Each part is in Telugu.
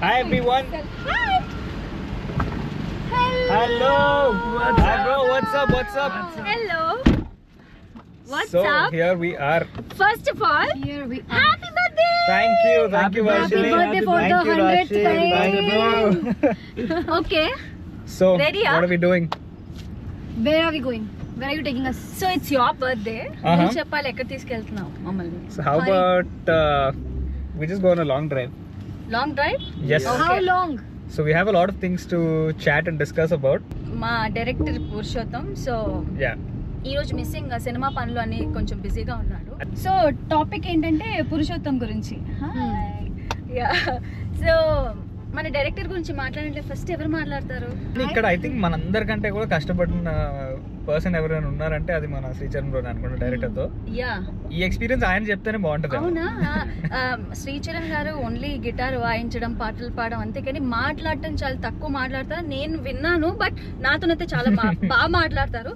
Hi everyone. Hi. Hello. Hi bro. What's up? Hello. What's So up? here we are. First of all, Here we are. happy birthday. Thank you, Happy Varshini. birthday for Thank the you, 100th Rashi. time. Thank you, bro. Okay. So Ready, what are we doing? Where are we going? Where are you taking us? So it's your birthday. Uh-huh. నువ్వు చెప్పాలి ఎక్కడ తీసుకెళ్తున్నావు మమ్మల్ని. So how about we just go on a long drive? Long drive. Yes. Okay. How long? So we have a lot of things to chat and discuss about. మా డైరెక్టర్ పురుషోత్తం. So Yeah. ఈ రోజు మిస్సింగ్ సినిమా పనులు అని కొంచెం బిజీగా ఉన్నాడు. సో టాపిక్ ఏంటంటే పురుషోత్తం గురించి. యా. సో మన డైరెక్టర్ గురించి మాట్లాడంటే ఫస్ట్ ఎవరు మాట్లాడతారు? ఇక్కడ ఐ థింక్ మనందరికంటే కూడా కష్టపడిన పర్సన్ ఎవరైనా ఉన్నారంటే అది మన శ్రీచరణ్ బ్రో అనుకుంటా డైరెక్టర్ తో. యా. ఈ ఎక్స్పీరియన్స్ ఆయన చెప్తేనే బాగుంటది. అవునా? శ్రీచరణ్ గారు ఓన్లీ గిటార్ వాయించడం, పాటలు పాడడం అంతే, కానీ మాట్లాడటం చాలా తక్కువ మాట్లాడతారు. నేను విన్నాను, బట్ నాతోనైతే చాలా బాగా మాట్లాడతారు.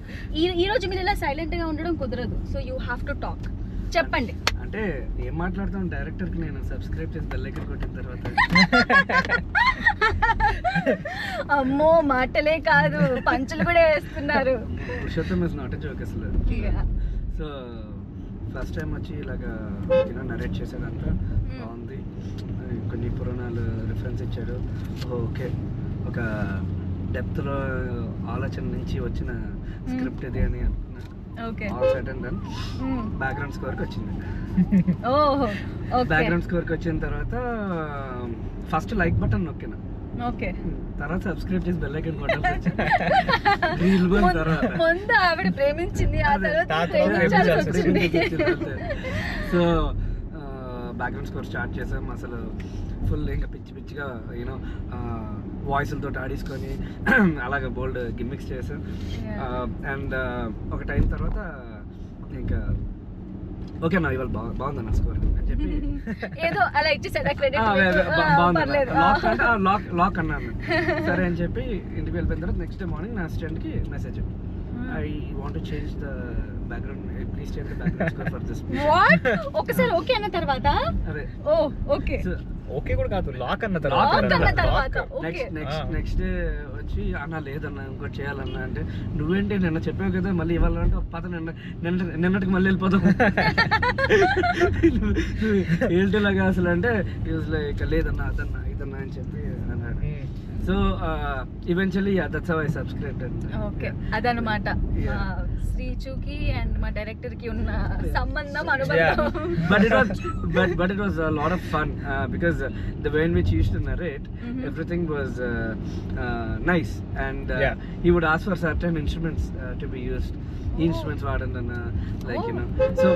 ఈ రోజు మీరు ఇలా సైలెంట్ గా ఉండడం కుదరదు. So you have to talk. చెప్పండి. అంటే ఏం మాట్లాడతాం, డైరెక్టర్ కి నేను సబ్స్క్రైబ్ చేసి బెల్ ఐకాన్ కొట్టిన తర్వాత అమ్మో మాటలే కాదు, పంచులు కూడా వేస్తున్నారు. Purushottam is not a joke అసలు. సో ఫస్ట్ టైం వచ్చి ఇలాగా నరేట్ చేసేదంతా బాగుంది. కొన్ని పురాణాలు రిఫరెన్స్ ఇచ్చాడు. ఓకే, ఒక డెప్త్లో ఆలోచన నుంచి వచ్చిన స్క్రిప్ట్ ఇది అని అనుకున్నా. Okay. All set and done. Background స్కోర్కి వచ్చింది. ఓహో. ఓకే. బ్యాక్గ్రౌండ్ స్కోర్కి వచ్చిన తర్వాత ఫస్ట్ లైక్ బటన్ నొక్కిన, ఓకే. తర్వాత సబ్స్క్రైబ్ చేసి బెల్ ఐకాన్ కొట్టాల్సి వచ్చింది. ముందు ఆవిడ ప్రేమించింది, ఆ తర్వాత తర్వాత ప్రేమించాల్సి వచ్చింది. సో బ్యాక్గ్రౌండ్ స్కోర్ స్టార్ట్ చేసాం. అసలు ఫుల్ ఇంకా పిచ్చి పిచ్చిగా యూనో వాయిస్లతో ఆడేసుకొని అలాగే బోల్డ్ గిమ్మిక్స్ చేసాం. అండ్ ఒక టైం తర్వాత ఇంకా ఓకే నా ఇవాళ బాగుందన్న స్కోర్ అని చెప్పి ఏదో అలా ఇచ్చేసాడు క్రెడిట్. బాగుంది లాక్ అన్నాను. సరే అని చెప్పి ఇంటికి వెళ్ళిపోయిన తర్వాత నెక్స్ట్ డే మార్నింగ్ నా అసిస్టెంట్కి message, I want to change the background, please change the background score for this. What? ఒకసారి ఓకే అన్న తర్వాత అదే ఓ ఓకే ఓకే కూడా కాదు, లాక్ అన్న లాక్ అన్న తర్వాత తర్వాత ఓకే. నెక్స్ట్ డే వచ్చి అన్న లేదన్న ఇంకోటి చేయాలన్నా అంటే, నువ్వేంటి నిన్న చెప్పావు కదా మళ్ళీ ఇవ్వాలంటే అంటే పద నిన్నటికి మళ్ళీ వెళ్ళిపోతాం ఏంటిలాగా అసలు అంటే లైక్ లేదన్న అదన్నా ఇదన్నా అని చెప్పి అన్నాడు. So eventually that's how I subscribed. Okay, అదనమాట శ్రీచుకి అండ్ మా డైరెక్టర్ కి ఉన్న సంబంధం, అనుబంధం. But it was a lot of fun because the way in which he used to narrate, everything was nice, and he would ask for certain instruments to be used. Instruments vaadandana, like you know, so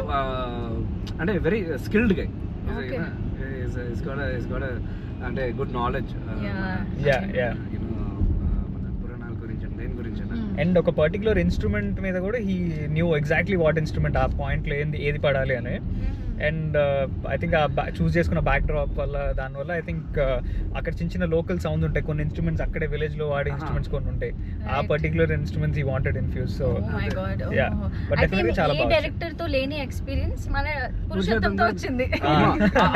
and a very skilled guy. Okay. He's got a and a good knowledge. Yeah. You know, పురాణాల గురించి and దేని గురించి అండ్ ఒక పర్టికులర్ ఇన్స్ట్రుమెంట్ మీద కూడా he knew exactly what instrument ఆ పాయింట్లో ఏది పడాలి అని. అండ్ ఐ థింక్ ఆ చూస్ చేసుకున్న బ్యాక్ డ్రాప్ వల్ల దానివల్ల ఐ థింక్ అక్కడ చిన్న చిన్న లోకల్ సౌండ్స్ ఉంటాయి, కొన్ని ఇన్స్ట్రుమెంట్స్ అక్కడే విలేజ్ లో వాడే ఇన్స్ట్రుమెంట్స్ కొన్ని ఉంటాయి. ఆ particular instruments he wanted infuse. So but definitely చాలా బాగా డైరెక్టర్ తో లేని ఎక్స్పీరియన్స్ మన పురుషోత్తంతో వచ్చింది.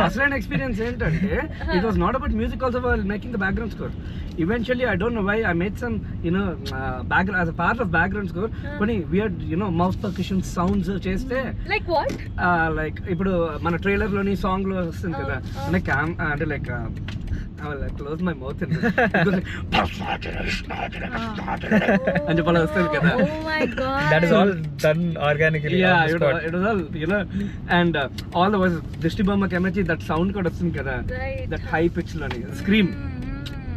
అసలైన ఎక్స్పీరియన్స్ ఏంటంటే it was not about music also while making the background score. Eventually I don't know why I made some background as a part of background score కొన్ని weird mouth percussion sounds చేస్తే like what like ఇప్పుడు మన ట్రైలర్ లోని సాంగ్ లో వస్తుంది కదా అంటే అంటే లైక్ క్లోజ్ మై మౌత్ అని చెప్పాలి వస్తుంది కదా. oh my god, that is all done organically. it was all and all the voices దిష్టి బొమ్మ కెమెరా దట్ సౌండ్ కూడా వస్తుంది కదా, దట్ హై పిచ్ లోని scream.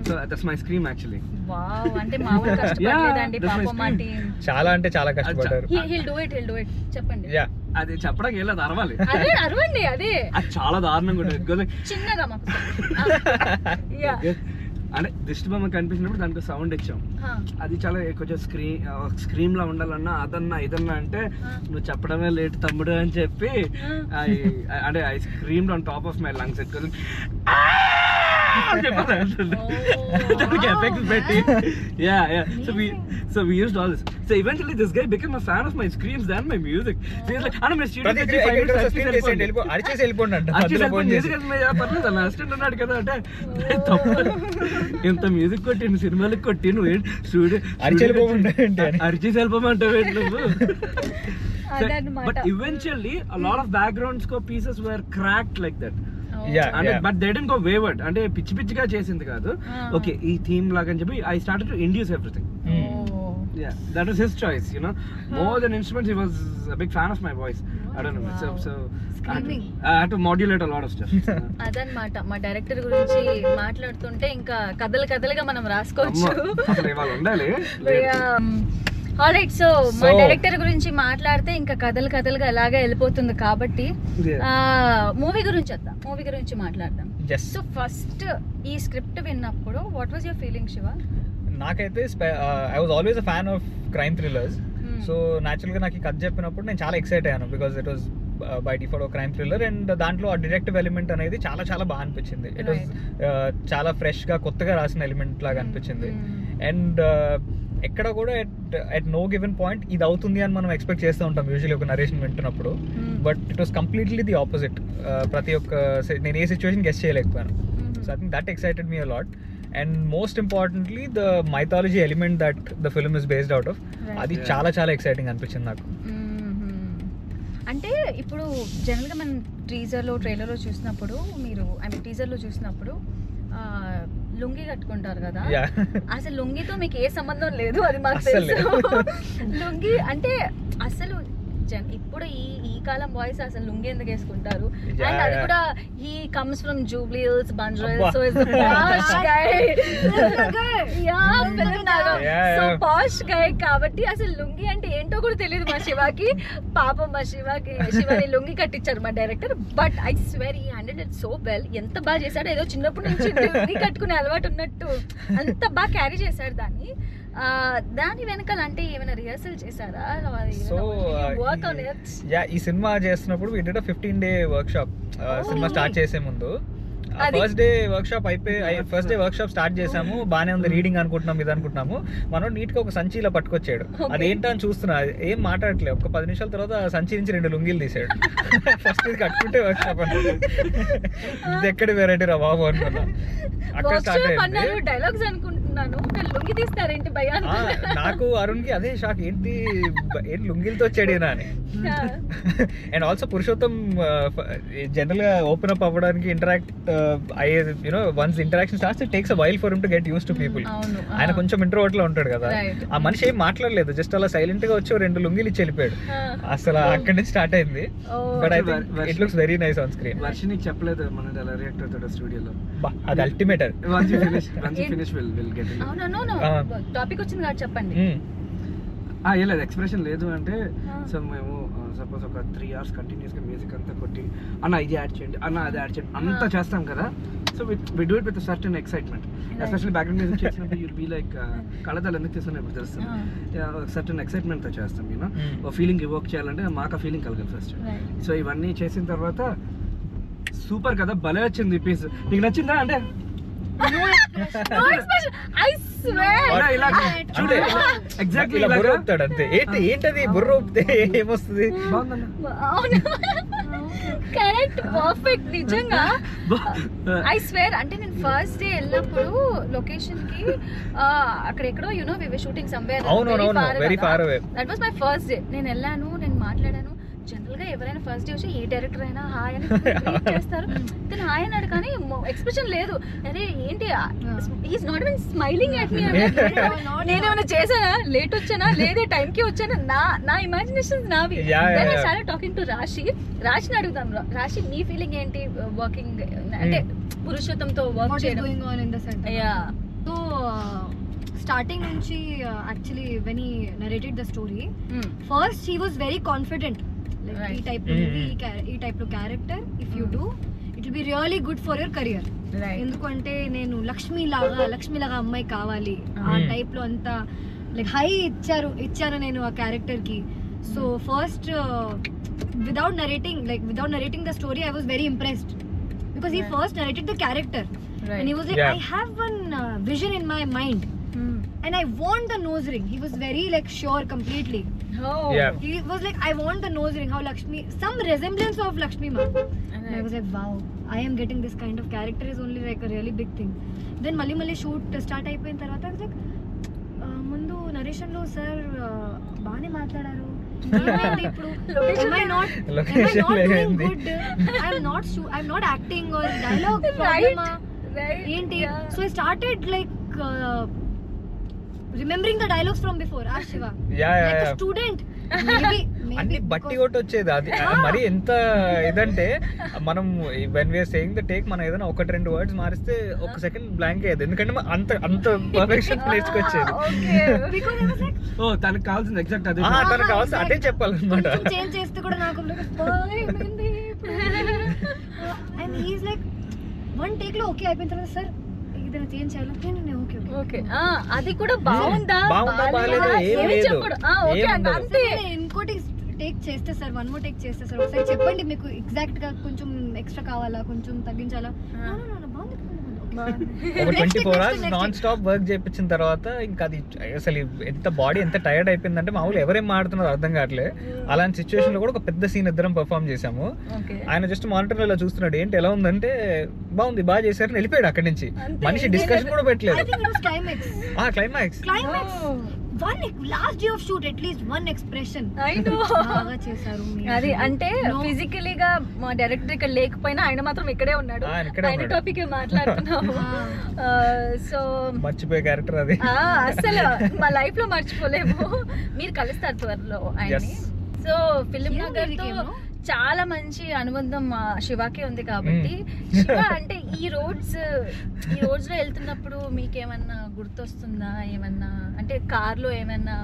So that's my scream actually. Wow, అంటే మామూలు కష్టపడలేదండి పాపం మా టీం. చాలా అంటే చాలా కష్టపడ్డారు. he'll do it చెప్పండి. యా, అది చెప్పడానికి ఏం లేదు, అరవాలి. అదే అరవండి, అదే అది చాలా దారుణంగా ఉంటుంది. చిన్నగా మాకు అంటే దిష్టి బొమ్మ కనిపించినప్పుడు దానికి సౌండ్ ఇచ్చాం. అది చాలా కొంచెం స్క్రీమ్ లా ఉండాలన్నా అదన్నా ఇదన్నా అంటే నువ్వు చెప్పడమే లేట్ తమ్ముడు అని చెప్పి అంటే I screamed on top of my lungs. దానికి ఎఫెక్ట్స్ పెట్టి so we used all this. So eventually this guy became a fan of my screams than my music. So he's like, "Ana my student ప్రతి అరిచేసి వెళ్ళిపోండి అంట పర్లేదు నా అసిస్టెంట్ ఉన్నాడు కదా" అంటే ఇంత మ్యూజిక్ కొట్టి సినిమాలకు కొట్టి నువ్వు స్టూడియో అరిచేసి వెళ్ళిపోమంటావు నువ్వు. But eventually a lot of background score pieces were cracked like that. But they didn't go wayward. అంటే పిచ్చి పిచ్చిగా చేసింది కాదు. ఓకే ఈ థీమ్ లాగా అని చెప్పి I started to induce everything. Yeah, that was his choice, you know. More than instruments, he was a big fan of my voice. I don't know. So I had to modulate a lot of stuff. అదన్నమాట మా డైరెక్టర్ గురించి మాట్లాడుతుంటే ఇంకా కథలుగా మనం రాసుకోవచ్చు. అసలు ఇవాళ ఉండాలి. ఆల్రైట్, సో మా డైరెక్టర్ గురించి మాట్లాడితే ఇంకా కథలుగా అలాగే వెళ్ళిపోతుంది కాబట్టి మూవీ గురించి మాట్లాడదాం. సో ఫస్ట్ ఈ స్క్రిప్ట్ విన్నప్పుడు what was your feeling Shiva? నాకైతే I was always a fan of crime thrillers. So న్యాచురల్గా నాకు ఈ కథ చెప్పినప్పుడు నేను చాలా ఎక్సైట్ అయ్యాను because it was by default crime thriller and దాంట్లో ఆ డిటెక్టివ్ ఎలిమెంట్ అనేది చాలా చాలా బాగా అనిపించింది. ఇట్ వాజ్ చాలా ఫ్రెష్గా కొత్తగా రాసిన ఎలిమెంట్ లాగా అనిపించింది. అండ్ ఎక్కడ కూడా ఎట్ నో గివెన్ పాయింట్ ఇది అవుతుంది అని మనం ఎక్స్పెక్ట్ చేస్తూ ఉంటాం యూజువల్లీ ఒక నరేషన్ వింటున్నప్పుడు. But it was completely the opposite. ప్రతి ఒక్క నేను ఏ సిచ్యువేషన్ గెస్ చేయలేకపోయాను. So I think that excited me a lot. And most importantly the mythology element that the film is based out of, అది చాలా చాలా ఎక్సైటింగ్ అనిపించింది నాకు. అంటే ఇప్పుడు జనరల్గా మనం ట్రైలర్లో చూసినప్పుడు టీజర్లో చూసినప్పుడు లుంగి కట్టుకుంటారు కదా, అసలు లుంగితో మీకు ఏ సంబంధం లేదు, అది మాకు తెలుసు. లుంగి అంటే అసలు ఇప్పుడు ఈ కాలం బాయ్స్ అసలు లుంగి ఎందుకు వేసుకుంటారు? అండ్ అది కూడా he comes from Jubilee Hills, Banjara Hills, so is the posh guy. So posh guy కాబట్టి అసలు లుంగి అంటే ఏంటో కూడా తెలియదు మా శివాకి. పాపం మా శివాని లుంగి కట్టించారు మా director. But I swear he handled it so well. ఎంత బాగా చేశాడు, ఏదో చిన్నప్పటి నుంచి లుంగి కట్టుకునే అలవాటు ఉన్నట్టు అంత బాగా క్యారీ చేశాడు దాన్ని. దాని వెనకాల అంటే ఏమైనా రిహర్సల్ చేశారా? సో ఈ సినిమా చేస్తున్నప్పుడు we did 15-day workshop. Cinema start చేసే ముందు ఫస్ట్ డే వర్క్షాప్ స్టార్ట్ చేసాము. బానే ఉంది, రీడింగ్ అనుకుంటున్నాం, ఇది అనుకుంటున్నాము. మనం నీట్ గా ఒక సంచి ఇలా పట్టుకొచ్చాడు. అదేంటో అని చూస్తున్నా, ఏం మాట్లాడట్లేదు. ఒక 10 నిమిషాల తర్వాత సంచి నుంచి 2 లుంగీలు తీసాడు. ఫస్ట్ ఇది కట్టుకుంటే వర్క్షాప్ అనుకుంటా, ఇది ఎక్కడ వెరైటీ రా బాబు అనుకున్నా. అక్కడ స్టార్ట్ అయింది. డైలాగ్స్ అనుకుంటున్నాను, లుంగి తీస్తారేంటి భయ్యా? నాకు అరుణ్ కి అదే షాక్, ఏంటి లుంగిలతో వచ్చాడేనా అని. అండ్ ఆల్సో పురుషోత్తం జనరల్ గా ఓపెన్ అప్ అవ్వడానికి ఇంటరాక్ట్ అయ్యేది, you know once interaction starts it takes a while for him to get used to people. ఆయన కొంచెం ఇంట్రోవర్ట్ లో ఉంటాడు కదా, ఆ మనిషి ఏం మాట్లాడలేదు, జస్ట్ అలా సైలెంట్ గా వచ్చి 2 లుంగిలు ఇచ్చి వెళ్ళిపోయాడు. అసలు అక్కడి నుంచి స్టార్ట్ అయింది. But I think it looks very nice on screen. Varshini చెప్పలేదు మన ఎలా రియాక్ట్ అవుతాడో స్టూడియోలో. అది ultimate. once you finish we'll get it. no topic వచ్చింది కాబట్టి చెప్పండి. ఏం లేదు, ఎక్స్ప్రెషన్ లేదు అంటే సో మేము సపోజ్ ఒక 3 hours కంటిన్యూస్ గా మ్యూజిక్ అంతా కొట్టి అన్న ఇది యాడ్ చేయండి, అన్న అది యాడ్ చేయండి అంతా చేస్తాం కదా. So we do it with certain excitement. Especially background music చేసినప్పుడు యుల్ బీ లైక్ కళ్ళదాలు ఎందుకు తీస్తున్నప్పుడు తెలుస్తుంది. సర్టన్ ఎక్సైట్మెంట్ తో చేస్తాం, యూనో. ఓ ఫీలింగ్ ఇవోక్ చేయాలంటే మాకు ఆ ఫీలింగ్ కలగాలి ఫస్ట్. సో ఇవన్నీ చేసిన తర్వాత సూపర్ కదా, భలే వచ్చింది పీస్. నీకు నచ్చిందా అంటే ఎగ్జాక్ట్లీ ఇలా బుర్ర ఊపుతాడు అంతే. ఏంటది బుర్ర ఊపితే ఏమొస్తుంది? Correct, perfect. నిజంగా ఐ స్వేర్. అంటే నేను ఫస్ట్ డే వెళ్ళినప్పుడు లొకేషన్ కి అక్కడ ఎక్కడో you know we were shooting somewhere very far away. That was my first day. నేను వెళ్ళాను, నేను మాట్లాడాను. జనరల్ గా ఎవరైనా ఫస్ట్ డే వచ్చి ఏ డైరెక్టర్ అయినా హాయ్ అని ట్రీట్ చేస్తారు. తను హాయ్ అన్నాడు కానీ ఎక్స్ప్రెషన్ లేదు. అరే ఏంటి, he's not even smiling at me. నేనేమైనా చేశానా, లేట్ వచ్చానా, లేదే టైం కి వచ్చానా, నా ఇమాజినేషన్స్ నావి. చాలా టాకింగ్ టు రాశిని అడుగుతాం. రాశి నీ ఫీలింగ్ ఏంటి వర్కింగ్ అంటే పురుషోత్తంతో వర్క్ చేయడం? సో starting నుంచి actually when he narrated the story, first he was very confident, like ఈ టైప్ ఈ టైప్ లో character if you do it will be really good for your career. ఎందుకంటే నేను లక్ష్మి లాగా అమ్మాయి కావాలి, ఆ టైప్ లో అంతా లైక్ హై ఇచ్చాను నేను ఆ క్యారెక్టర్ కి. So first without narrating the story I was very impressed because he first narrated the character. Right. And he was like, Yeah. I have one vision in my mind and I want the nose ring. He was very like sure completely. Oh. Yeah. He was like, I want the nose ring, how Lakshmi, some resemblance of Lakshmi ma'am. And I was like, wow, I am getting this kind of character is only like a really big thing. Then Malli shoot start అయిపోయిన తర్వాత I was like, ముందు నరేషన్ లో సార్ బాగానే మాట్లాడారు. ఇప్పుడు am I not doing good? I'm not acting or dialogue problem. Right. ఏంటి? So I started like remembering the dialogues from before. Shiva. Like a student. Maybe అన్ని బట్టి కొట్టి వచ్చేది అది మరి ఎంత ఇదంటే మనం when we're saying the take మనం ఏదైనా 1-2 వర్డ్స్ మారిస్తే ఒక సెకండ్ బ్లాంక్ అయ్యేది ఎందుకంటే అంత పర్ఫెక్షన్ నేర్చుకొచ్చేది because I was like, ఓ తనకు కావాల్సింది ఎగ్జాక్ట్ అదే. తనకు కావాల్సి అదే చెప్పాలన్నమాట. కొంచెం చేంజ్ చేస్తే కూడా నాకు and he's like one take లో ఓకే అయిపోయిన తర్వాత సార్ ఏదైనా చేంజ్ చేయాలంటే నేను ఓకే ఓకే అది కూడా బాగుందా బాగాలేదా ఏం లేదు ఓకే అంతే. ఇంకోటి టేక్ చేస్తే సార్ వన్ మోర్ టేక్ చేస్తే సార్ ఒకసారి చెప్పండి మీకు ఎగ్జాక్ట్ గా కొంచెం ఎక్స్ట్రా కావాలా కొంచెం తగ్గించాలా. ఒక 24 hours నాన్ స్టాప్ వర్క్ చేయించిన తర్వాత ఇంకా అది అసలు ఎంత బాడీ ఎంత టైర్డ్ అయిపోయిందంటే మామూలు ఎవరేం మాడుతున్నారో అర్థం కావట్లే. అలాంటి సిచ్యువేషన్ లో కూడా ఒక పెద్ద సీన్ ఇద్దరం పర్ఫామ్ చేసాము. ఆయన జస్ట్ మానిటర్ లో చూస్తున్నాడు ఏంటి ఎలా ఉందంటే బాగుంది బాగా చేశారని వెళ్ళిపోయాడు అక్కడి నుంచి. మనిషి డిస్కషన్ కూడా పెట్టలేదు. Climax one last day of shoot at least one expression I know బాగా చేశారు. అది అంటే ఫిజికలీ గా మా డైరెక్టర్ ఇక్కడ లేకపోయినా ఆయన మాత్రం ఇక్కడే ఉన్నాడు. ఆయన టాపిక్ మాట్లాడుతున్నాము. సో మర్చిపోయే క్యారెక్టర్ అది అసలు మా లైఫ్ లో మర్చిపోలేము. మీరు కలుస్తారు త్వరలో ఆయన్ని. సో ఫిలిం నగర్ తో చాలా మంచి అనుబంధం మా శివాకి ఉంది కాబట్టి శివ అంటే ఈ రోడ్స్ లో వెళ్తున్నప్పుడు మీకేమన్నా గుర్తొస్తుందా? ఏమన్నా అంటే కార్ లో ఏమన్నా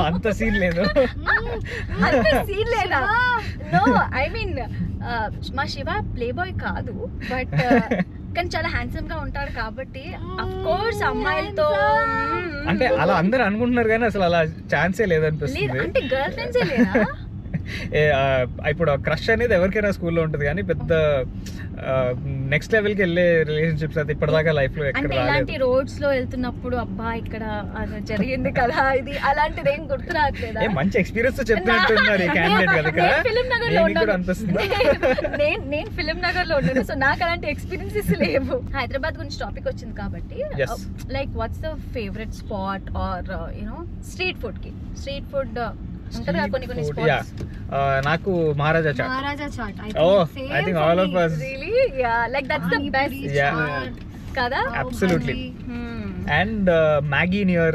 అంత సీన్ లేదు. అంత సీన్ లేదా? నో ఐ మీన్ మా శివ ప్లే బాయ్ కాదు బట్ కానీ చాలా హ్యాండ్సమ్ గా ఉంటాడు కాబట్టి అఫ్ కోర్స్ అమ్మాయిలతో అంటే అలా అందరు అనుకుంటున్నారు కానీ అసలు అలా ఛాన్సే లేదనిపిస్తుంది. అంటే గర్ల్ ఫ్రెండ్సే లేదా? ఇప్పుడు క్రష్ అనేది ఎవరికైనా స్కూల్లో ఉంటుంది కానీ పెద్ద నెక్స్ట్ లెవెల్ కి వెళ్ళే రిలేషన్షిప్స్ అయితే ఇప్పటిదాకా లైఫ్ లో ఎక్కడ రాలేదు. ఇలాంటి రోడ్స్ లో వెళ్తున్నప్పుడు అబ్బా ఇక్కడ జరిగింది కదా ఇది అలాంటిది ఏం గుర్తు రావట్లేదా? మంచి ఎక్స్పీరియన్స్ చెప్తున్నట్టున్నారు ఈ క్యాండిడేట్ కదా ఇక్కడ. ఫిలిం నగర్ లో కూడా అనిపిస్తుంది. నేను ఫిలిం నగర్ లో ఉన్నాను సో నాకు అలాంటి ఎక్స్పీరియన్సెస్ లేవు. హైదరాబాద్ గురించి టాపిక్ వచ్చింది కాబట్టి like what's the favourite spot or you know street food కి స్ట్రీట్ ఫుడ్ ఉంటదా కొన్ని స్పాట్స్? నాకు Maharaja chaat. I think all of us really like that's the best kada absolutely and Maggie near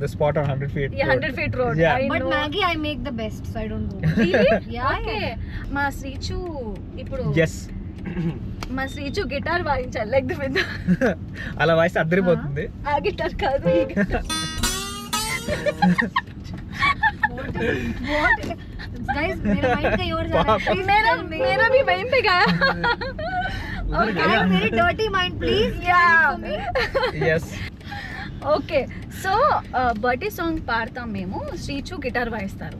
the spot on 100 feet 100 feet road. But Maggie I make the best so I don't go. Really? Okay. మా శ్రీచు ఇప్పుడు yes మా శ్రీచు గిటార్ వాయించాలి లైక్ ది విత్ అలా వాయిస్తే అద్దరిపోతుంది. ఆ గిటార్ కాదు ఈ గిటార్. What guys मेरा माइंड का योर जा रहा है. मेरा भी वहीं पे गया. Okay, I have very dirty mind please. yes okay so birthday song పాడతాం మేము. శ్రీచు గిటార్ వాయిస్తారు.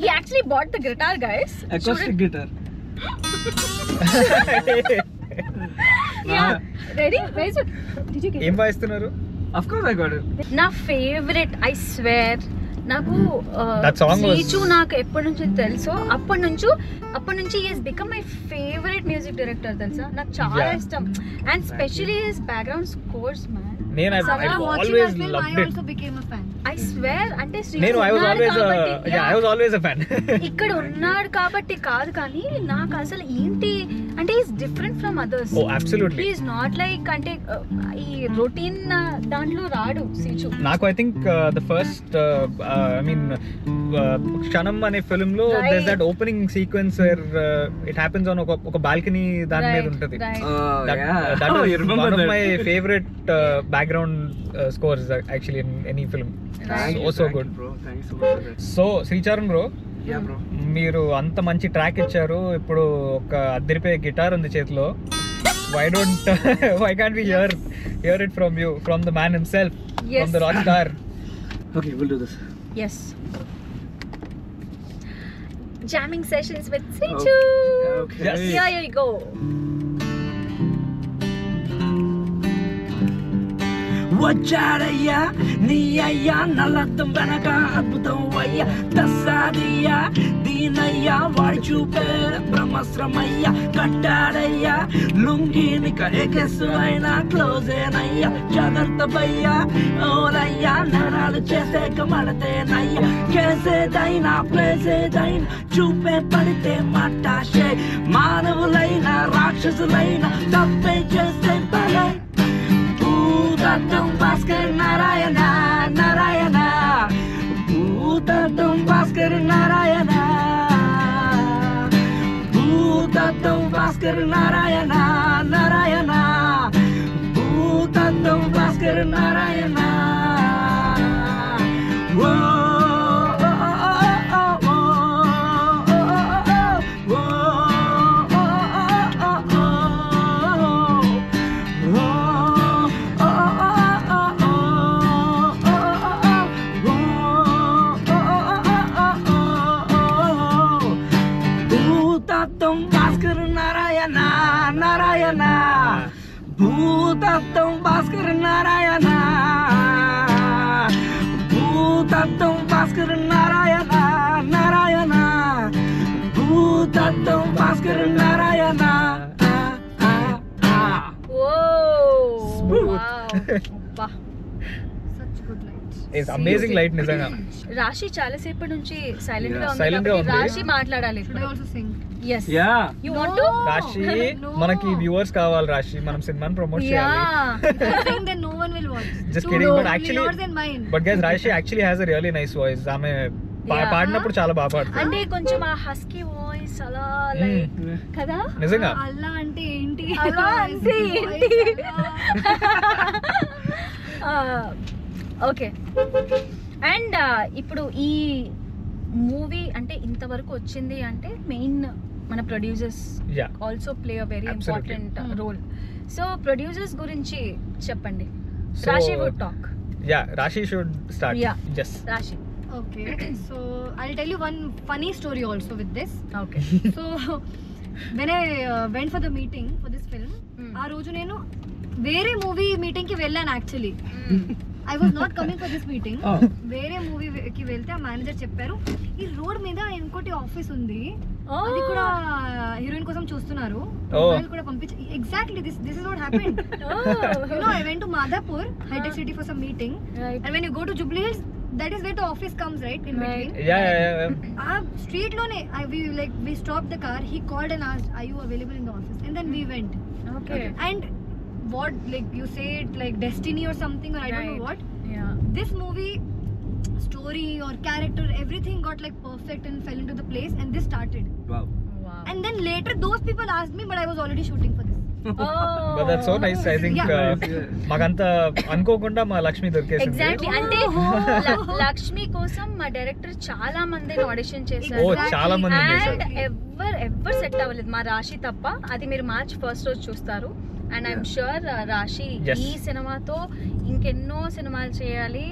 He actually bought the guitar guys. Acoustic guitar. Yeah, ready? Where's it? Did you get ఏం వాయిస్తున్నారు? Of course I got it. నా ఫేవరెట్ ఐ స్వేర్ నాకు That song was- శ్రీచు నాకు ఎప్పటి నుంచి తెలుసో అప్పటి నుంచి is become my favourite music director తెలుసా. నాకు చాలా Yeah. ఇష్టం and specially his background scores man. నేను Watching always that film, loved I it. also became a fan. I swear అంటే నేను I was always Yeah. I was always a fan. ఇక్కడ ఉన్నాడు కాబట్టి కాదు కానీ నాకు అసలు ఏంటి అంటే is different from others. Oh absolutely. Is not like అంటే ఈ రొటీన్ దాంట్లో రాడు శ్రీచు. నాకు I think the first I mean Kshanam అనే ఫిల్మ్ లో there that opening sequence where it happens on ఒక బాల్కనీ దాని మీద ఉంటది. That Oh, was you remember one of that. my favorite background scores actually in any film. So good. Bro, thank you so much for that. So Sricharan bro Yeah bro. మీరు అంత మంచి ట్రాక్ ఇచ్చారు. ఇప్పుడు ఒక అద్దరిపోయే గిటార్ ఉంది చేతిలో. Why can't we hear it from you, from the man himself, Yes. from the rock star? Okay, we'll do this. Yes. Jamming sessions with Srichu. Okay. Yes. Here you go. వచ్చాడయ్యా నీ అయ్యా నల్లద్దం వెనక అద్భుతం అయ్యా దస్సాదయ్యా దీనయ్యా వాడి చూపే బ్రహ్మశ్రమయ్యా కట్టాడయ్యా లుంగినిక ఎగెస్సులైనా క్లోజేనయ్యా జాగ్రత్త భయ్యా ఓరయ్యా నరాలు చేసే కమడతేనయ్యా చేసేదైనా ప్లేసేదైనా చూపే పడితే మటాషే మానవులైన రాక్షసులైన తప్పే చేస్తే పలై భూతత్వం భాస్కర్ నారాయణ నారాయణ భూతత్వం భాస్కర్ నారాయణ భూతత్వం భాస్కర్ నారాయణ నారాయణ భూతత్వం భాస్కర్ నారాయణ ఓ భూతత్వం భాస్కర్ నారాయణ నారాయణ భూతత్వం భాస్కర్ నారాయణ భూతత్వం భాస్కర్ నారాయణ నారాయణ భూతత్వం Bhaskar Narayana Such good lights. It's amazing light నిజంగా. రాశి చాలా సేపటి నుంచి సైలెంట్ గా ఉంది Silent గా కాబట్టి ఉంది. రాశి మాట్లాడాలి Should I also sing? yes yeah you want to రాశి No. మనకి వ్యూవర్స్ కావాలి రాశి, మనం సినిమాని ప్రమోట్ చేయాలి. yeah I think then no one will watch. Just Two kidding, but only actually- yours and mine. But guys Rashi actually has a really nice voice. ఆమె Yeah. పాడినప్పుడు చాలా బాగా పాడుతుంది. అంటే కొంచెం ఆ హస్కీ వాయిస్ అలా లైక్ కదా నిజంగా అల్లా అంటే ఏంటి? అలా అంటే ఏంటి? ఓకే అండ్ ఇప్పుడు ఈ మూవీ అంటే ఇంతవరకు వచ్చింది అంటే మెయిన్ మన producers ya also play a very Absolutely. Important role. So producers గురించి చెప్పండి. So- Rashi would talk. Ya Rashi should start. Yeah. Just Rashi Okay, so I'll tell you one funny story also with this. Okay So when I went for the meeting for this film, ఆ రోజు నేను వేరే మూవీ మీటింగ్ కి వెళ్ళాను actually. I was not coming for this meeting. వేరే మూవీకి వెళ్తే ఆ మేనేజర్ చెప్పారు ఈ రోడ్ మీద ఇంకోటి ఆఫీస్ ఉంది, అది కూడా హీరోయిన్ కోసం చూస్తున్నారు, ప్రొఫైల్ కూడా పంపించి. Exactly this is what happened. You know I went to Madhapur హైటెక్ City for some meeting, and when you go to Jubilee Hills that is where the office comes, right, in between. Ya Street lone we stopped the car, he called and asked are you available in the office, and then we went. Okay And what, like you say it like destiny or something, or I don't know what, this movie story or character everything got like perfect and fell into the place, and this started. Wow And then later those people asked me, but I was already shooting for this. But that's so nice. I think మాకంత అనుకోకుండా మా లక్ష్మి దొరికేసింది. ఎగ్జాక్ట్లీ అంటే లక్ష్మి కోసం మా డైరెక్టర్ చాలా మందిని ఆడిషన్ ఓ చేశారు చాలా మంది అండ్ చేశారు. ఎవరు సెట్ అవ్వలేదు మా రాశి తప్ప. అది మీరు మార్చ్ ఫస్ట్ రోజు చూస్తారు. అండ్ ఐఎమ్ షూర్ రాశి Yes. ఈ సినిమాతో ఇంకెన్నో సినిమాలు చేయాలి.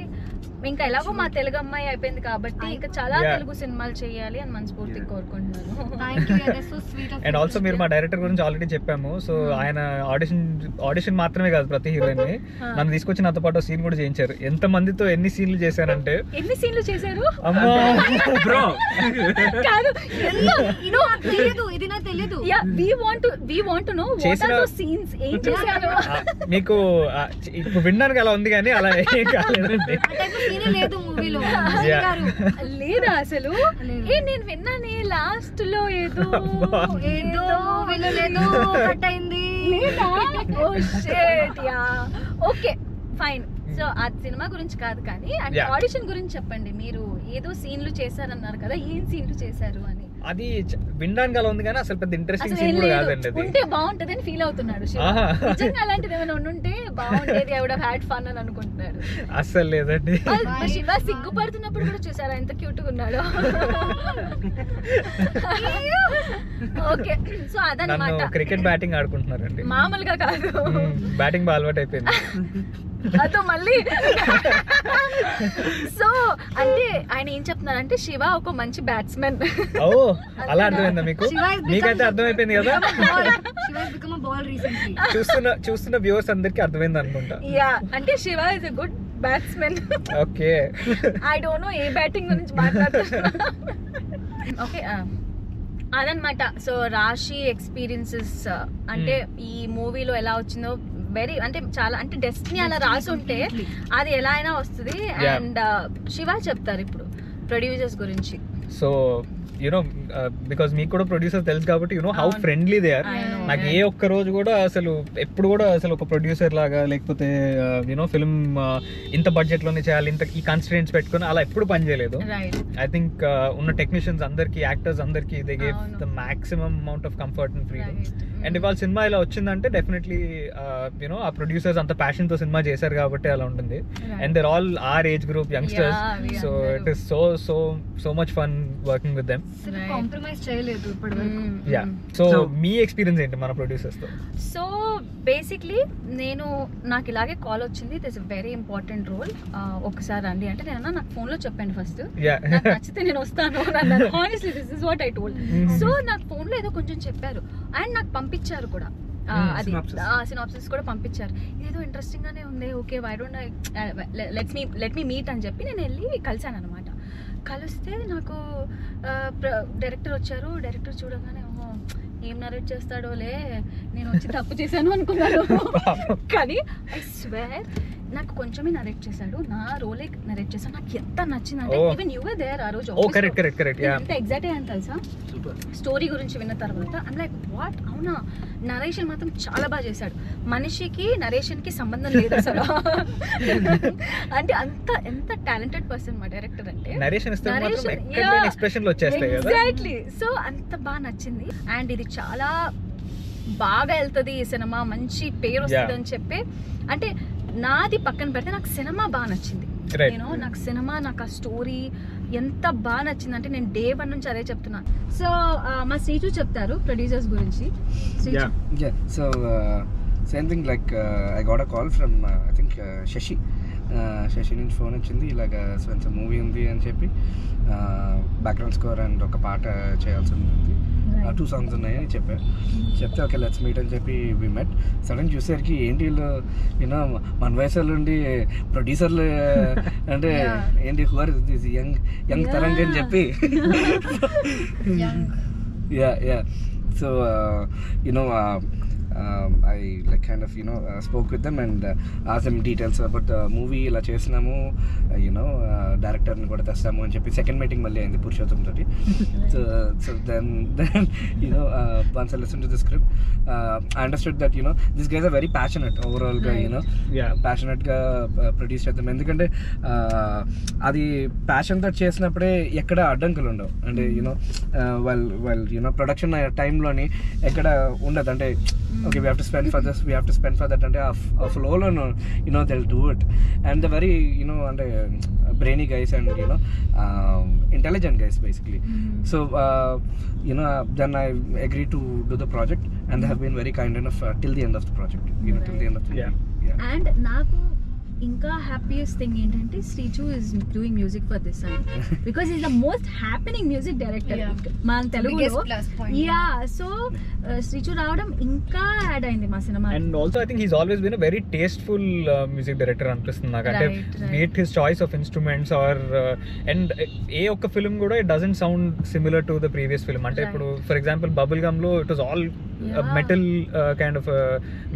ఇంకా ఎలాగో మా తెలుగు అమ్మాయి అయిపోయింది కాబట్టి ఇంకా చాలా Yeah. తెలుగు సినిమాలు చేయాలి అని మనస్ఫూర్తిగా కోరుకుంటున్నాను. Thank you, yeah, that's so sweet of you. And also మీరు మా డైరెక్టర్ గురించి ఆల్రెడీ చెప్పాము. సో ఆయన ఆడిషన్ మాత్రమే కాదు ప్రతి హీరోయిన్ ని నన్ను తీసుకొచ్చి నాతో పాటు సీన్ కూడా చేయించారు. ఎంత మందితో ఎన్ని సీన్లు చేశారంటే ఎన్ని సీన్లు చేశారు? అమ్మా బ్రో కాదు ఇది నాకు తెలియదు, ఇది నాకు తెలియదు. we want to know what చేసిన- are those scenes ఏం చేశారు? మీకు ఇప్పుడు వినడానికి అలా ఉంది కానీ అలా ఏం కాలేదండి. ఆ type of scene ఏ లేదు మూవీలో. Yeah. లేదా అసలు లేదు. నేను విన్నానే లాస్ట్ లో ఏదో అబ్బా. ఏదో మూవీలో లేదు, కట్ అయింది. లేదా? Oh shit, yeah. Okay, fine. So ఆ సినిమా గురించి కాదు కానీ అంటే Yeah. ఆడిషన్ గురించి చెప్పండి. మీరు ఏదో సీన్లు చేశారన్నారు కదా, ఏం సీన్లు చేశారు అని. అది వినడానికి అలా ఉంది కానీ అసలు పెద్ద ఇంట్రెస్టింగ్ అసలు ఏం సీన్ కూడా లేదు. కాదండి అది. ఉంటే బాగుంటది అని ఫీల్ అవుతున్నాడు శివ. ఆహా. నిజంగా అలాంటిది ఏమైనా ఉంటే బాగుంటేది, I would have had fun అని అనుకుంటున్నాడు. అస్సలు లేదండి. మరి శివ సిగ్గుపడుతున్నప్పుడు కూడా చూసారా ఎంత క్యూట్ గా ఉన్నాడు. ఓకే, సో నన్ను అదనమాట. క్రికెట్ బ్యాటింగ్ ఆడుకుంటున్నారండి. మామూలుగా కాదు. బ్యాటింగ్ బాగా అలవాటు అయిపోయింది. అదో మళ్ళీ సో అంటే ఆయన ఏం చెప్తున్నారంటే శివ ఒక మంచి బ్యాట్స్మెన్. ఓ అలా అర్థమైందా మీకు? మీకైతే అర్థమైపోయింది కదా. చూస్తున్న వ్యూవర్స్ అందరికి అర్థమైంది అనుకుంటా. యా అంటే Shiva is a good batsmen. Okay I don't know A batting గురించి మాట్లాడుతున్నా. ఓకే అదనమాట. సో రాశి ఎక్స్పీరియన్సెస్ అంటే ఈ మూవీలో ఎలా వచ్చిందో వెరీ అంటే చాలా అంటే డెస్టినీ అలా రాసి ఉంటే అది ఎలా అయినా వస్తుంది. అండ్ శివ చెప్తారు ఇప్పుడు ప్రొడ్యూసర్స్ గురించి. సో యునో బికాస్ మీకు కూడా ప్రొడ్యూసర్స్ తెలుసు కాబట్టి you know how friendly they are. నాకు ఏ ఒక్క రోజు కూడా అసలు ఎప్పుడు కూడా అసలు ఒక ప్రొడ్యూసర్ లాగా లేకపోతే యునో ఫిల్మ్ ఇంత బడ్జెట్ లోనే చేయాలి ఇంత ఈ కాన్స్టెంట్స్ పెట్టుకుని అలా ఎప్పుడు పని చేయలేదు. ఐ థింక్ ఉన్న టెక్నీషియన్స్ అందరికి యాక్టర్స్ అందరికి they gave the maximum amount of comfort and freedom. And ఇవాళ సినిమా ఇలా వచ్చిందంటే డెఫినెట్లీ యునో ఆ ప్రొడ్యూసర్స్ అంత ప్యాషన్ తో సినిమా చేశారు కాబట్టి అలా ఉంటుంది. And there all are age group youngsters. So it is so so so much fun working with them. Compromise చేయలేదు ఇప్పటివరకు. యా సో మీ ఎక్స్పీరియన్స్ ఏంటి మన ప్రొడ్యూసర్స్ తో? సో బేసిక్లీ నాకు ఇలాగే కాల్ వచ్చింది, it is very important role, ఒకసారి రండి అంటే నేను నాకు ఫోన్ లో చెప్పాను ఫస్ట్, నాకు నచ్చితే నేను వస్తాను అన్నారు. Honestly this is what I told. So నాకు ఫోన్ లో ఏదో కొంచెం చెప్పారు అండ్ నాకు పంపించారు కూడా, అది సినాప్సిస్ కూడా పంపించారు. ఇదేదో ఇంట్రెస్టింగ్ గానే ఉంది, okay why don't let me meet అని చెప్పి నేను వెళ్ళి కలిసాను అనమాట. కలిస్తే నాకు డైరెక్టర్ వచ్చారు. డైరెక్టర్ చూడగానే ఏం నరేట్ చేస్తాడోలే, నేను వచ్చి తప్పు చేశాను అనుకున్నాను. కానీ ఐ స్వేర్ నాకు కొంచెమే నరేట్ చేశాడు, నా రోలే నరేట్ చేశాడు. నాకు ఎంత నచ్చిందంటే ఈవెన్ యు వర్ దేర్ ఆ రోజు. ఎంత ఎగ్జైట్ అయ్యాను తెలుసా స్టోరీ గురించి విన్న తర్వాత. ఐమ్ లైక్ వాట్, అవునా నరేషన్ మాత్రం చాలా బాగా చేశాడు. మనిషికి నరేషన్ కి సంబంధం లేదు అసలు. అంటే ఎంత టాలెంటెడ్ పర్సన్ మా డైరెక్టర్ అంటే. ఎగ్జాక్ట్లీ. సో అంత బాగా నచ్చింది. అండ్ ఇది చాలా బాగా వెళ్తుంది ఈ సినిమా, మంచి పేరు వస్తుంది అని చెప్పి. అంటే నాది పక్కన పెడితే నాకు సినిమా బాగా నచ్చింది. నాకు సినిమా, నాకు ఆ స్టోరీ ఎంత బాగా నచ్చింది అంటే నేను డే 1 నుంచి అదే చెప్తున్నాను. సో మా శ్రీచు చెప్తారు ప్రొడ్యూసర్స్ గురించి. So same thing like I got a call from I think Shashi నుంచి ఫోన్ వచ్చింది, ఇలాగ స్వెంత మూవీ ఉంది అని చెప్పి బ్యాక్గ్రౌండ్ స్కోర్ అండ్ ఒక పాట చేయాల్సి ఉంది, 2 songs ఉన్నాయని చెప్తే ఓకే లెట్స్ మీట్ అని చెప్పి వి మెట్. సడన్ చూసేసరికి ఏంటి వీళ్ళు యూనో మన వయసులో ఉండి ప్రొడ్యూసర్లు అంటే ఏంటి who are this young Tarang అని చెప్పి. Ya so you know I like kind of spoke with them and asked them details about the movie ఇలా చేస్తున్నాము డైరెక్టర్ని కూడా తెస్తాము అని చెప్పి సెకండ్ మీటింగ్ మళ్ళీ అయింది పురుషోత్తం తోటి. So then once I listened to the script I understood that these guys are very passionate overall గా passionate గా ప్రొడ్యూస్ చేద్దాం. ఎందుకంటే అది ప్యాషన్ తో చేసినప్పుడే ఎక్కడ అడ్డంకులు ఉండవు. అంటే వాళ్ళు ప్రొడక్షన్ టైంలోని ఎక్కడ ఉండదు. అంటే okay, we have to spend for this, we have to spend for that, and a flow no they'll do it. And the very and brainy guys and intelligent guys basically. So then I agreed to do the project and they have been very kind enough till the end of the project, till the end of the movie. And నాకు ఇంకా హ్యాపీయెస్ట్ థింగ్ ఏంటంటే Srichu is doing music for this and because is the most happening music director మన తెలుగులో. యా సో శ్రీచు రావడం ఇంకా యాడ్ అయింది మా సినిమా. And also I think he's always been a very tasteful music director అనిపిస్తుంది నాకు. అంటే beat his choice of instruments are and ఏ ఒక్క ఫిల్మ్ కూడా it doesn't sound similar to the previous film. అంటే ఇప్పుడు ఫర్ ఎగ్జాంపుల్ బబుల్ గమ్ లో it was all metal kind of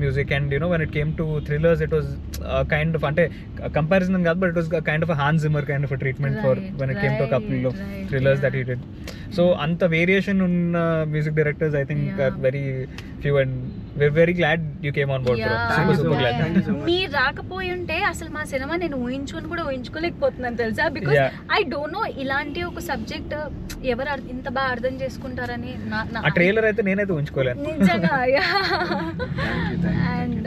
music, and when it came to thrillers it was kind of ante comparison kaadu, but it was kind of a Hans Zimmer kind of a treatment for when it came to a couple of thrillers that he did. So anta variation unna music directors I think are very few, and we're very glad you came on board, bro. Super glad. Thank you so much. మీరు రాకపోయి ఉంటే అసలు మా సినిమా నేను ఊహించుకోలేకపోతున్నాను తెలుసా. బికాస్ ఐ డోంట్ నో ఇలాంటి ఒక సబ్జెక్ట్ ఎవరు ఇంత బాగా అర్థం చేసుకుంటారని. ఆ ట్రైలర్ అయితే నేనైతే ఊహించుకోలేను నిజంగా. Thank you. And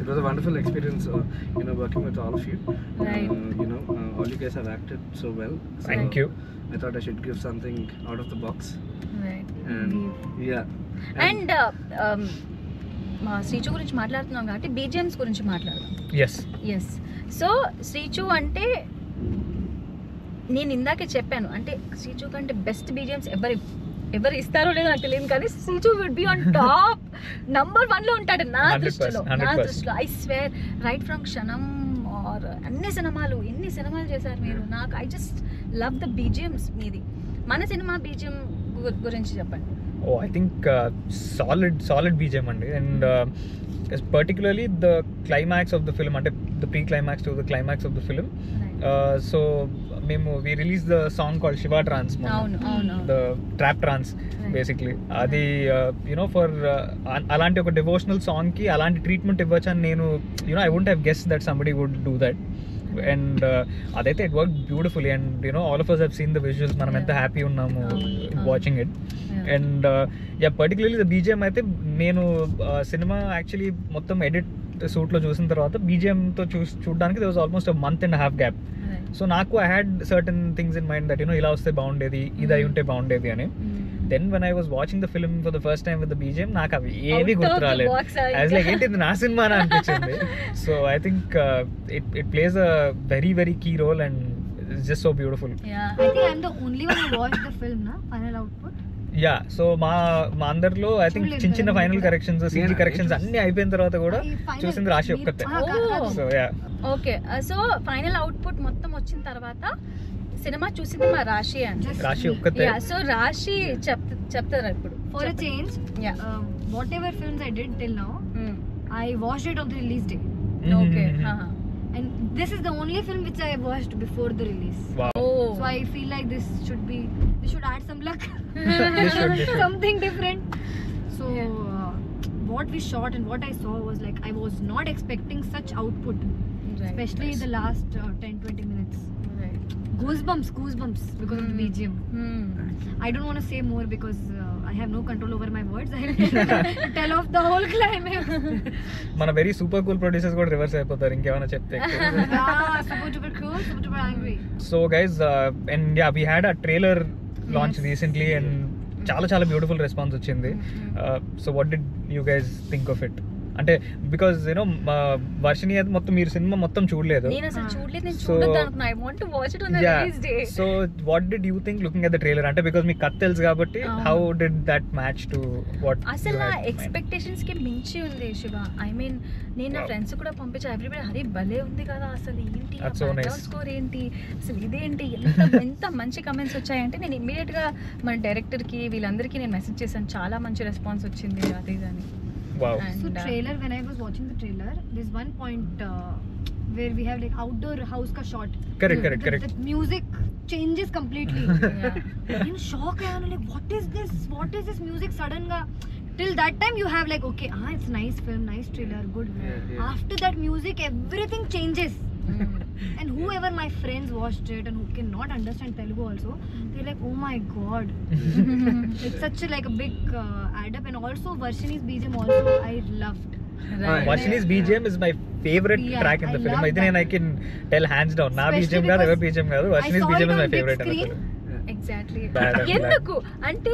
it was a wonderful experience working with all of you. Right. All you guys have acted so well. So thank you. I thought I should give something out of the box. right. And yeah. And Srichu గురించి మాట్లాడుతున్నాం కాబట్టి బీజిఎమ్స్ గురించి మాట్లాడదాం. ఎస్ సో శ్రీచు అంటే నేను ఇందాకే చెప్పాను, అంటే శ్రీచు కంటే బెస్ట్ బీజిఎమ్స్ ఎవరు ఇస్తారో లేదో నాకు తెలియదు, కానీ Srichu would be on top number 1 లో ఉంటాడు నా దృష్టిలో. I swear right from Kshanam or ఎన్ని సినిమాలు చేశారు మీరు. నాకు I just love the BGMs. మీది మన సినిమా బీజిఎం గురించి చెప్పండి. I think solid BGM అండి, and particularly the climax of the film, అంటే the pre-climax to the climax of the film. So we released the song called Shiva Trance, the trap trance basically. అది for అలాంటి ఒక devotional song కి అలాంటి ట్రీట్మెంట్ ఇవ్వచ్చు అని నేను I wouldn't have guessed that somebody would do that. And అదైతే it worked beautifully, and all of us have seen the visuals. మనం ఎంత హ్యాపీ ఉన్నాము watching it. And particularly the BGM అయితే నేను సినిమా యాక్చువల్లీ మొత్తం ఎడిట్ సూట్లో చూసిన తర్వాత BGMతో చూడడానికి there was almost a month and a half gap. So నాకు I had certain things in mind that ఇలా వస్తే బాగుండేది, ఇది అయి ఉంటే బాగుండేది అని. Then when I was watching the film for the first time with the BGM, నాకు అవి ఏవి గుర్తు రాలేదు. I was like, ఏంటి ఇది నా సినిమా అని అనిపించింది. So I think it plays a very very key role, and it's just so beautiful. I think I'm the only one who watched the film, na final output. So మా అందరిలో ఐ థింక్ చిన్న ఫైనల్ కరెక్షన్స్, CG కరెక్షన్స్ అన్ని అయిపోయిన తర్వాత కూడా చూసింది రాశి ఒక్కతే. So okay, so final output మొత్తం వచ్చిన తర్వాత సినిమా చూసింది మా రాశి ఒక్కతే. సో రాశి చెప్తారా ఇప్పుడు? For a change, whatever films I did till now, I watched it on the release day. Okay. And this is the only film which I watched before the release. Wow. So I feel like this should add some luck. This should. Something different. So what we shot and what I saw was like, I was not expecting such output, especially the last 10-20 minutes. Goosebumps because of the BGM. I don't want to say more because I have no control over my words. I will tell off the whole climax. మన వెరీ సూపర్ కూల్ ప్రొడ్యూసర్స్ కూడా రివర్స్ అయిపోతారు ఇంకేమైనా చెప్తే. Super duper cool, super duper angry. So guys, and we had a trailer launch recently, and చాలా బ్యూటిఫుల్ రెస్పాన్స్ వచ్చింది. So what did you guys think of it? అంటే బికాజ్ వర్షిని అయితే మొత్తం మీరు సినిమా మొత్తం చూడలేదు. నేను అసలు చూడలేదు, నేను చూడొద్దు అనుకున్నా. I want to watch it on the release day. So what did you think looking at the trailer? అంటే బికాజ్ మీకు కథ తెలుసు కాబట్టి how did that match to what అసలు నా ఎక్స్పెక్టేషన్స్ కి మించి ఉంది శివ. ఐ మీన్ నేను నా ఫ్రెండ్స్ కూడా పంపించా, ఎవ్రీబడి హరి భలే ఉంది కదా, అసలు ఏంటి బ్యాక్గ్రౌండ్ స్కోర్ ఏంటి, అసలు ఇదేంటి, ఎంత మంచి కమెంట్స్ వచ్చాయంటే నేను ఇమ్మీడియట్ గా మన డైరెక్టర్ కి వీళ్ళందరికీ నేను మెసేజ్ చేశాను. చాలా మంచి రెస్పాన్స్ వచ్చింది అది అని. Wow. So trailer, when I was watching the trailer, there's one point where we have like outdoor house ka shot. Correct. The music changes completely. In shock I am like, what is this music sudden ga? Till that time you have like, okay, it's nice film, nice trailer, good. After that music everything changes. And whoever my friends watched it and who cannot understand Telugu also, they're like, oh my god. It's such a like a big add up. And also Varshini's BGM also I loved. Varshini's BGM is my favorite track in the film. I can tell hands down. Na BGM kaadu, ever BGM kaadu, Varshini's BGM is my favorite in the film. Exactly. ఎందుకు అంటే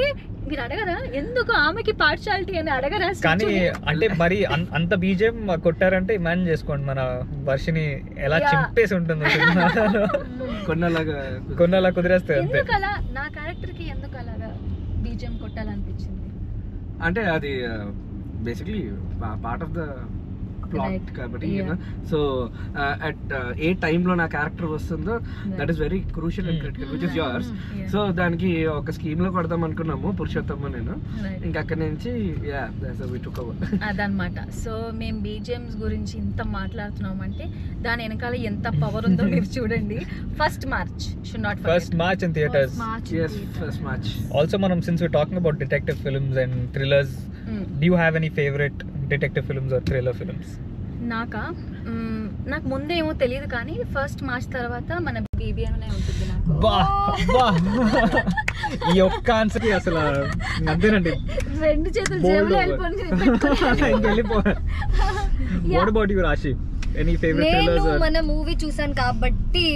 మీరు అడగరా, ఎందుకు ఆమెకి పార్షాలిటీ అని అడగరా? కానీ అంటే మరి అంత బీజేం కొట్టారంటే ఇమాజిన్ చేసుకోండి మన వర్షిని ఎలా చింపేసి ఉంటుంది కొన్నలా కుదిరేస్తే. ఎందుకలా నా క్యారెక్టర్ కి ఎందుకు అలాగా బీజేం కొట్టాలనిపించింది అంటే అది basically part of the plot కాబట్టి. సో అట్ ఏ టైంలో నా క్యారెక్టర్ వస్తుందో that is very crucial and critical which is yours. So దానికి ఒక స్కీమ్ లో కొడదాం అనుకున్నాము పురుషోత్తమ నేను. ఇంకా అక్కడి నుంచి అదనమాట. సో మేము బీజిఎమ్స్ గురించి ఇంత మాట్లాడుతున్నాం అంటే దాని వెనకాల ఎంత పవర్ ఉందో మీరు చూడండి. First March in theaters. Yes, first March. Also మనం since we're talking about detective films and thrillers, do you have any favorite detective films or thriller films? నాకు ముందే ఏమో తెలియదు కానీ ఫస్ట్ మార్చ్ తర్వాత మన BBM అనే ఉంటుంది నాకు. ఈ ఒక్క ఆన్సర్ కి అసలు అంతేనండి, రెండు చేతులు జేబులో వెళ్ళిపో. What about you, Rashi? Any favorite thrillers? నేను మన మూవీ చూసాను కాబట్టి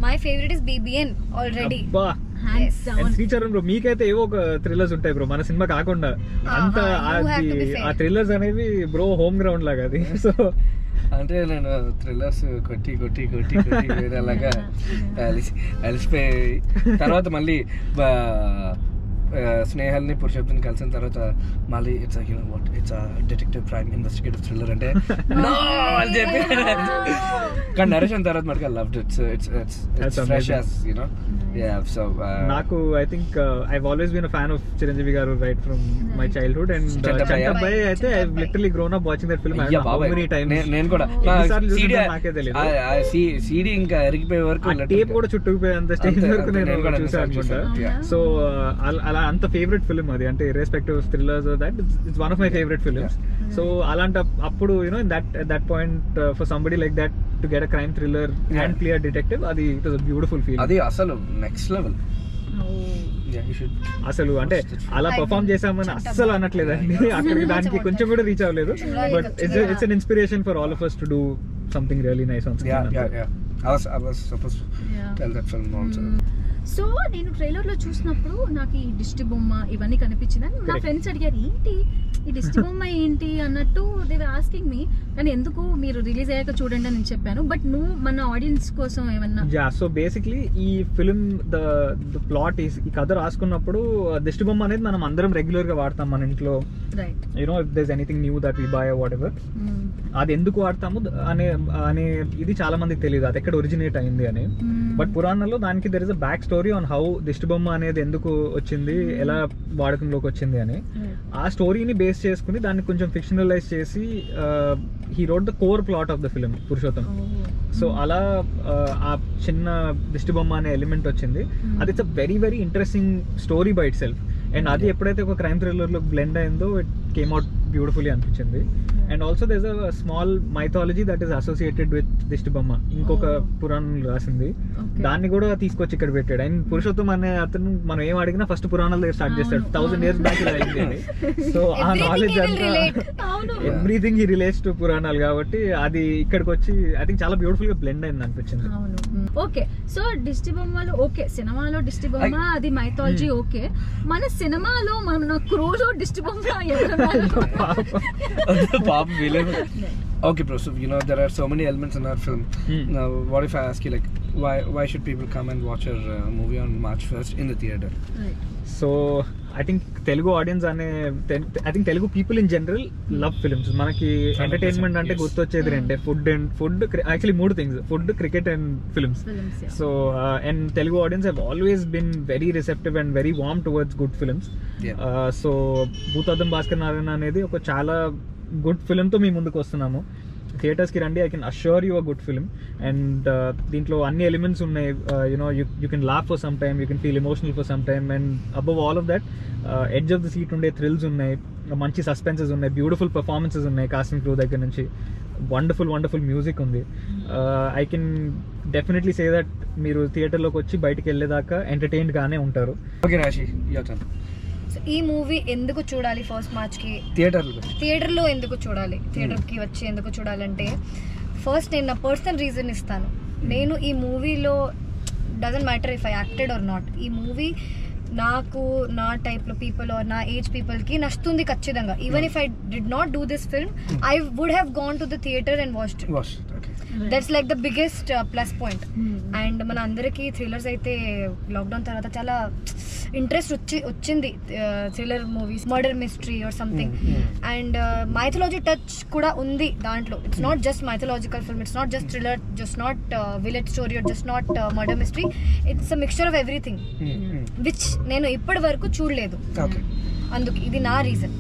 my favourite is BBN already. Hands and down. Sricharan bro మీకైతే ఏవో ఒక థ్రిల్లర్స్ ఉంటాయి బ్రో, మన సినిమా కాకుండా అంత you have to be fair. ఆ థ్రిల్లర్స్ అనేవి బ్రో హోమ్ గ్రౌండ్ లాగా అది. సో అంటే నేను థ్రిల్లర్స్ కొట్టి వేరేలాగా అలిసిపోయి తర్వాత మళ్ళీ స్నేహాల్ని పురుషోత్తం కలిసిన తర్వాత మళ్ళీ it's what it's detective crime investigative thriller అంటే no అని చెప్పి కానీ నరేషన్ తర్వాత మనకి I loved it. It's fresh as you know. Yeah, so నాకు I think I've always been a fan of Chiranjeevi garu right from my childhood, and Chantabhai అయితే I've literally grown up watching that film. I don't know how many times. నేను కూడా నాకే తెలియదు. CD ఇంకా ఎరిగిపోయే వరకు టేప్ కూడా చుట్టుకుపోయేంత స్టేజ్ వరకు నేను కూడా చూసాను అనుకుంటా. సో అలా అంత ఫేవరెట్ ఫిల్మ్ అది, అంటే irrespective of thrillers or that, it's one of my favorite films. So అలాంటి అప్పుడు in that point for somebody like that to get a crime thriller and play a detective, అది it was a beautiful feeling. అది అసలు నెక్స్ట్ లెవెల్. అసలు అంటే అలా పర్ఫామ్ చేసామని అస్సలు అనట్లేదండి, అక్కడికి దానికి కొంచెం కూడా రీచ్ అవ్వలేదు, but it's an inspiration for all of us to do something really nice on screen. I was supposed to tell that film also. So నేను ట్రైలర్ లో చూసినప్పుడు నాకు ఈ దిష్టి బొమ్మ ఇవన్నీ కనిపించింది. నా ఫ్రెండ్స్ అడిగారు ఏంటి ఈ దిష్టి బొమ్మ ఏంటి అన్నట్టు, దే వర్ ఆస్కింగ్ మీ. కానీ ఎందుకు మీరు రిలీజ్ అయ్యాక చూడండి అని నేను చెప్పాను, బట్ నువ్వు మన ఆడియన్స్ కోసం ఏమన్నా? సో బేసిక్లీ ఈ ఫిల్మ్ ద ప్లాట్ ఈ కథ రాసుకున్నప్పుడు దిష్టి బొమ్మ అనేది మనం అందరం రెగ్యులర్ గా వాడతాం మన ఇంట్లో, right, you know if there is anything new that we buy or whatever, అది ఎందుకు వాడతాము అనే ఇది చాలా మందికి తెలియదు, అది ఎక్కడ ఒరిజినేట్ అయింది అని. బట్ పురాణంలో దానికి there is a back story on how దిష్టి బొమ్మ అనేది ఎందుకు వచ్చింది, ఎలా వాడకంలోకి వచ్చింది అని. ఆ స్టోరీని బేస్ చేసుకుని దాన్ని కొంచెం ఫిక్షనలైజ్ చేసి he wrote the core plot of the film Purushottam. So అలా ఆ చిన్న దిష్టి బొమ్మ అనే ఎలిమెంట్ వచ్చింది. అది it's a very very interesting story by itself. And అది ఎప్పుడైతే ఒక క్రైమ్ థ్రిల్లర్లో బ్లెండ్ అయిందో ఇట్ కేమ్ అవుట్ బ్యూటిఫుల్లీ అనిపించింది. And also there is a small mythology that is associated with దిష్టి బొమ్మ, ఇంకొక పురాణంలో రాసింది, దాన్ని కూడా తీసుకొచ్చి ఇక్కడ పెట్టాడు. అండ్ పురుషోత్తం అనే అతను మనం ఏం అడిగినా ఫస్ట్ పురాణాల దగ్గర స్టార్ట్ చేస్తాడు, 1000 years బ్యాక్ ఇలా అయింది. సో ఆ నాలెడ్జ్ అంతా ఎవ్రీథింగ్ హీ రిలేట్స్ టు పురాణాలు కాబట్టి అది ఇక్కడికి వచ్చి ఐ థింక్ చాలా బ్యూటిఫుల్ గా బ్లెండ్ అయింది అనిపించింది. ఓకే, సో దిష్టి బొమ్మలు ఓకే, సినిమాలో దిష్టి బొమ్మ అది మైథాలజీ ఓకే, మన సినిమాలో మన క్రోజో దిష్టి బొమ్మ Pop villain. Okay, bro. So there are so many elements in our film. Now, what if I ask you, like, why should people come and watch our movie on March 1st in the theater? Right. So I think Telugu audience I think Telugu people in general love films. మనకి ఎంటర్టైన్మెంట్ అంటే గుర్తొచ్చేది రెండే, food actually 3 things: food, cricket and films. So and Telugu audience have always been very receptive and very warm towards good films. So Bhoothaddam Bhaskar Narayana అనేది ఒక చాలా గుడ్ ఫిల్మ్తో మీ ముందుకు వస్తున్నాము. థియేటర్స్కి రండి, I can assure you a good film. And దీంట్లో అన్ని ఎలిమెంట్స్ ఉన్నాయి, you know you can laugh for some time, you can feel emotional for some time, and above all of that edge of the seat ఉండే థ్రిల్స్ ఉన్నాయి, మంచి సస్పెన్సెస్ ఉన్నాయి, బ్యూటిఫుల్ పర్ఫార్మెన్సెస్ ఉన్నాయి కాస్టింగ్ క్రూ దగ్గర నుంచి, వండర్ఫుల్ మ్యూజిక్ ఉంది. I can definitely say that మీరు థియేటర్లోకి వచ్చి బయటికి వెళ్ళేదాకా ఎంటర్టైన్డ్ గానే ఉంటారు. ఓకే రాశి, ఈ మూవీ ఎందుకు చూడాలి ఫస్ట్ మార్చ్ కి థియేటర్లో ఎందుకు చూడాలి, థియేటర్కి వచ్చి ఎందుకు చూడాలంటే, ఫస్ట్ నేను నా పర్సనల్ రీజన్ ఇస్తాను. నేను ఈ మూవీలో doesn't matter if I acted or not, ఈ మూవీ నాకు నా టైప్లో పీపుల్ ఆర్ నా ఏజ్ పీపుల్కి నచ్చుతుంది ఖచ్చితంగా. Even if I did not do this film, I would have gone to the theatre and watched it. That's like the biggest plus point. And మన అందరికీ థ్రిల్లర్స్ అయితే లాక్డౌన్ తర్వాత చాలా ఇంట్రెస్ట్ వచ్చింది, thriller movies, murder mystery or something. And mythology touch కూడా ఉంది దాంట్లో. It's not just mythological film, it's not just thriller, just not village story or just not murder mystery. It's a mixture of everything which నేను ఇప్పటి వరకు చూడలేదు. అందుకు ఇది నా రీజన్.